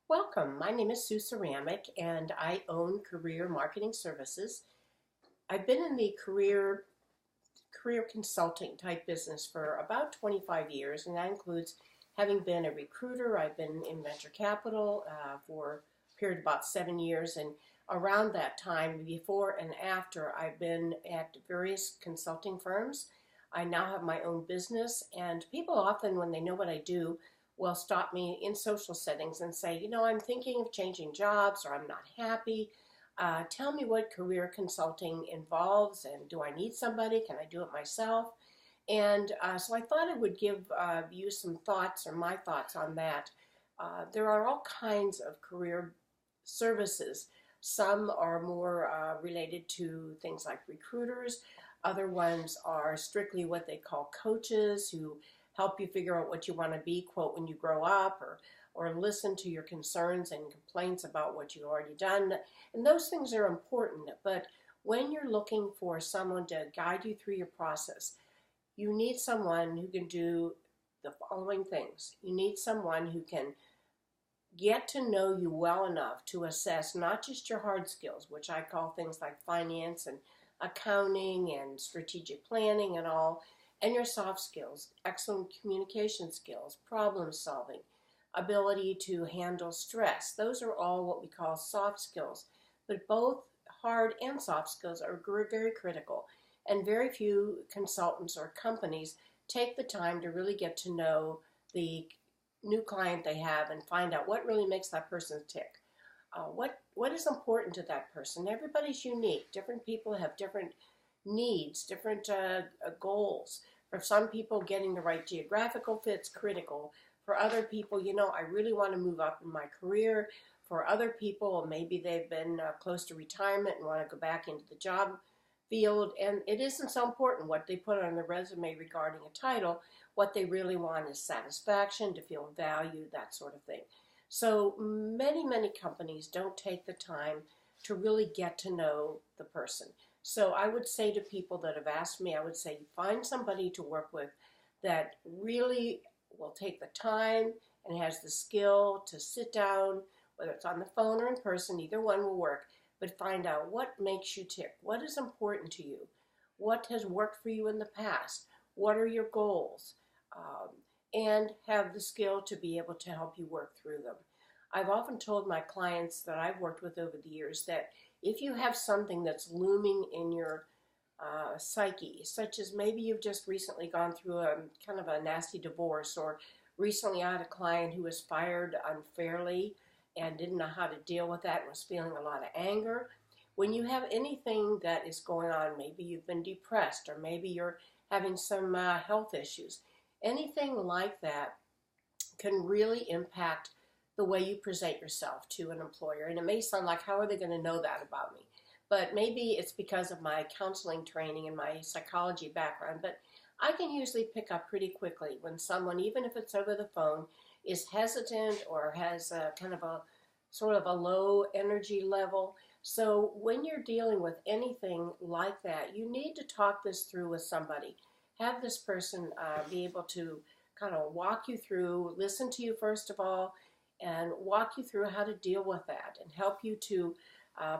Welcome. My name is Sue Sramek, and I own Career Marketing Services. I've been in the career consulting type business for about 25 years, and that includes having been a recruiter. I've been in venture capital for a period of about 7 years, and around that time, before and after, I've been at various consulting firms. I now have my own business, and people often, when they know what I do, will stop me in social settings and say, I'm thinking of changing jobs or I'm not happy. Tell me what career consulting involves, and do I need somebody? Can I do it myself? And so I thought I would give you some thoughts or my thoughts on that. There are all kinds of career services. Some are more related to things like recruiters. Other ones are strictly what they call coaches who help you figure out what you want to be, quote, when you grow up, or listen to your concerns and complaints about what you've already done. And those things are important. But when you're looking for someone to guide you through your process, you need someone who can do the following things. You need someone who can get to know you well enough to assess not just your hard skills, which I call things like finance and accounting and strategic planning and all, and your soft skills, excellent communication skills, problem solving, ability to handle stress. Those are all what we call soft skills. But both hard and soft skills are very critical. And very few consultants or companies take the time to really get to know the new client they have and find out what really makes that person tick. What is important to that person? Everybody's unique. Different people have different needs, different goals. For some people, getting the right geographical fit's critical. For other people, I really want to move up in my career. For other people, maybe they've been close to retirement and want to go back into the job field. And it isn't so important what they put on their resume regarding a title. What they really want is satisfaction, to feel valued, that sort of thing. So many companies don't take the time to really get to know the person. So I would say to people that have asked me, I would say find somebody to work with that really will take the time and has the skill to sit down, whether it's on the phone or in person, either one will work, but find out what makes you tick, what is important to you, what has worked for you in the past, what are your goals, and have the skill to be able to help you work through them. I've often told my clients that I've worked with over the years that if you have something that's looming in your psyche, such as maybe you've just recently gone through a kind of a nasty divorce, or recently I had a client who was fired unfairly and didn't know how to deal with that and was feeling a lot of anger. When you have anything that is going on, maybe you've been depressed, or maybe you're having some health issues, anything like that can really impact the way you present yourself to an employer. And it may sound like, how are they going to know that about me? But maybe it's because of my counseling training and my psychology background. But I can usually pick up pretty quickly when someone, even if it's over the phone, is hesitant or has a kind of a sort of a low energy level. So when you're dealing with anything like that, you need to talk this through with somebody. Have this person be able to kind of walk you through, listen to you first of all, and walk you through how to deal with that and help you to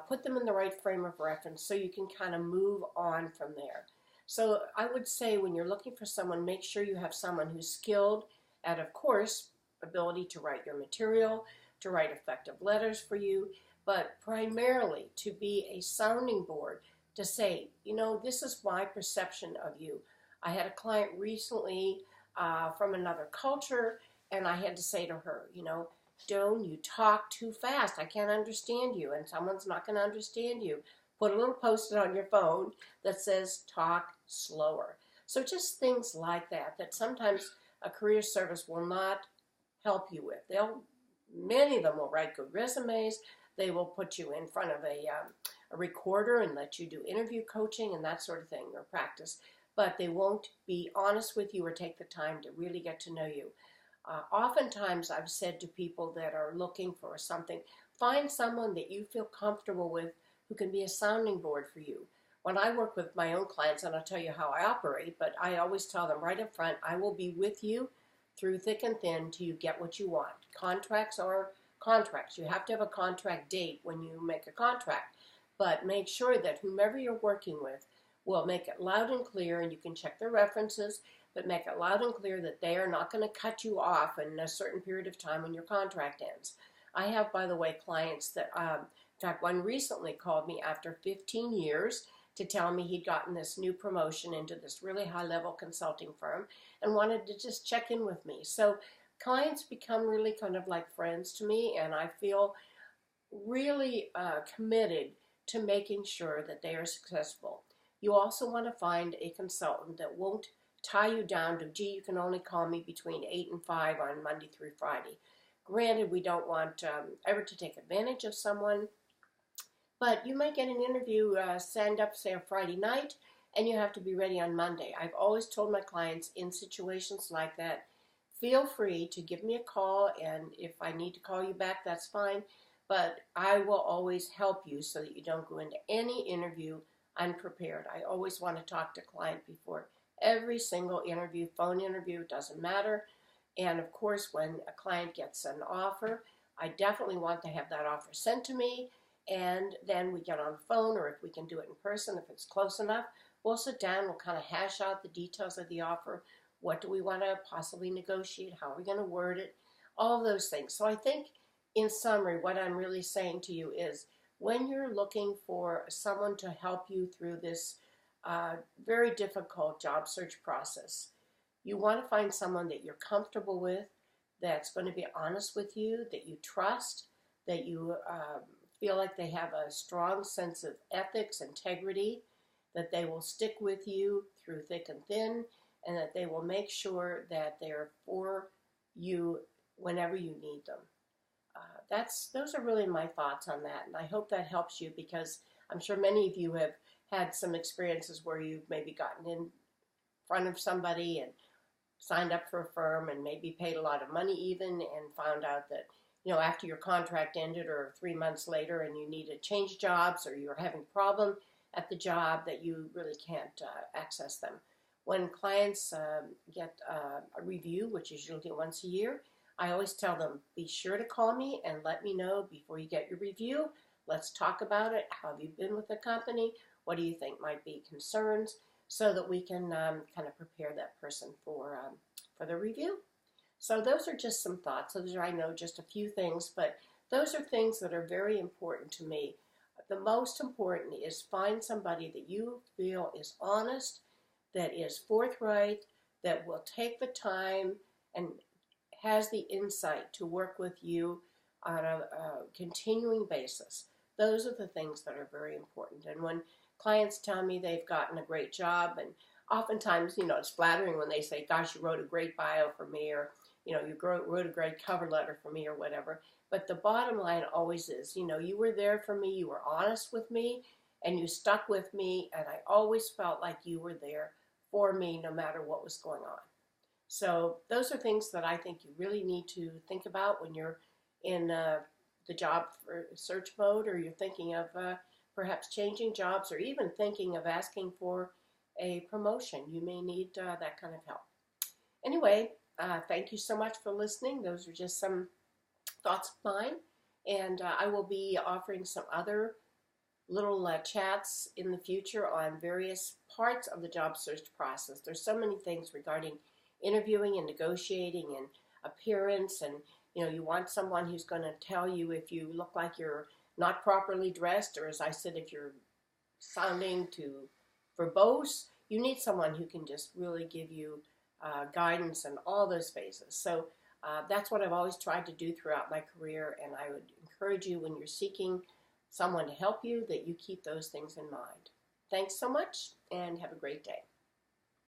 put them in the right frame of reference so you can kind of move on from there. So I would say when you're looking for someone, make sure you have someone who's skilled at, of course, ability to write your material, to write effective letters for you, but primarily to be a sounding board to say, this is my perception of you. I had a client recently from another culture, and I had to say to her, Joan, you talk too fast. I can't understand you, and someone's not going to understand you. Put a little post-it on your phone that says, talk slower. So just things like that sometimes a career service will not help you with. Many of them will write good resumes. They will put you in front of a recorder and let you do interview coaching and that sort of thing, or practice. But they won't be honest with you or take the time to really get to know you. Oftentimes I've said to people that are looking for something, find someone that you feel comfortable with who can be a sounding board for you. When I work with my own clients, and I'll tell you how I operate, but I always tell them right up front, I will be with you through thick and thin till you get what you want. Contracts are contracts. You have to have a contract date when you make a contract, but make sure that whomever you're working with will make it loud and clear, and you can check their references, but make it loud and clear that they are not going to cut you off in a certain period of time when your contract ends. I have, by the way, clients that, in fact, one recently called me after 15 years to tell me he'd gotten this new promotion into this really high-level consulting firm and wanted to just check in with me. So clients become really kind of like friends to me, and I feel really committed to making sure that they are successful. You also want to find a consultant that won't tie you down to, gee, you can only call me between 8 and 5 on Monday through Friday. Granted, we don't want ever to take advantage of someone, but you might get an interview signed up, say, a Friday night, and you have to be ready on Monday. I've always told my clients in situations like that, feel free to give me a call, and if I need to call you back, that's fine, but I will always help you so that you don't go into any interview unprepared. I always want to talk to client before every single interview, phone interview, doesn't matter. And of course, when a client gets an offer, I definitely want to have that offer sent to me, and then we get on the phone, or if we can do it in person, if it's close enough, we'll sit down, we'll kind of hash out the details of the offer. What do we want to possibly negotiate? How are we going to word it? All of those things. So I think, in summary, what I'm really saying to you is, when you're looking for someone to help you through this very difficult job search process, you want to find someone that you're comfortable with, that's going to be honest with you, that you trust, that you feel like they have a strong sense of ethics, integrity, that they will stick with you through thick and thin, and that they will make sure that they're for you whenever you need them. Those are really my thoughts on that, and I hope that helps you, because I'm sure many of you have had some experiences where you've maybe gotten in front of somebody and signed up for a firm and maybe paid a lot of money even, and found out that, after your contract ended or 3 months later and you need to change jobs, or you're having a problem at the job, that you really can't access them. When clients get a review, which is usually once a year, I always tell them, be sure to call me and let me know before you get your review. Let's talk about it. How have you been with the company? What do you think might be concerns? So that we can kind of prepare that person for the review. So those are just some thoughts. Those are, I know, just a few things, but those are things that are very important to me. The most important is find somebody that you feel is honest, that is forthright, that will take the time and has the insight to work with you on a continuing basis. Those are the things that are very important. And when clients tell me they've gotten a great job, and oftentimes, it's flattering when they say, gosh, you wrote a great bio for me, or, you wrote a great cover letter for me, or whatever. But the bottom line always is, you were there for me, you were honest with me, and you stuck with me, and I always felt like you were there for me no matter what was going on. So those are things that I think you really need to think about when you're in the job search mode, or you're thinking of perhaps changing jobs, or even thinking of asking for a promotion. You may need that kind of help. Anyway, thank you so much for listening. Those are just some thoughts of mine, and I will be offering some other little chats in the future on various parts of the job search process. There's so many things regarding interviewing and negotiating and appearance, and you want someone who's going to tell you if you look like you're not properly dressed, or, as I said, if you're sounding too verbose. You need someone who can just really give you guidance in all those phases. So that's what I've always tried to do throughout my career, and I would encourage you, when you're seeking someone to help you, that you keep those things in mind. Thanks so much, and have a great day.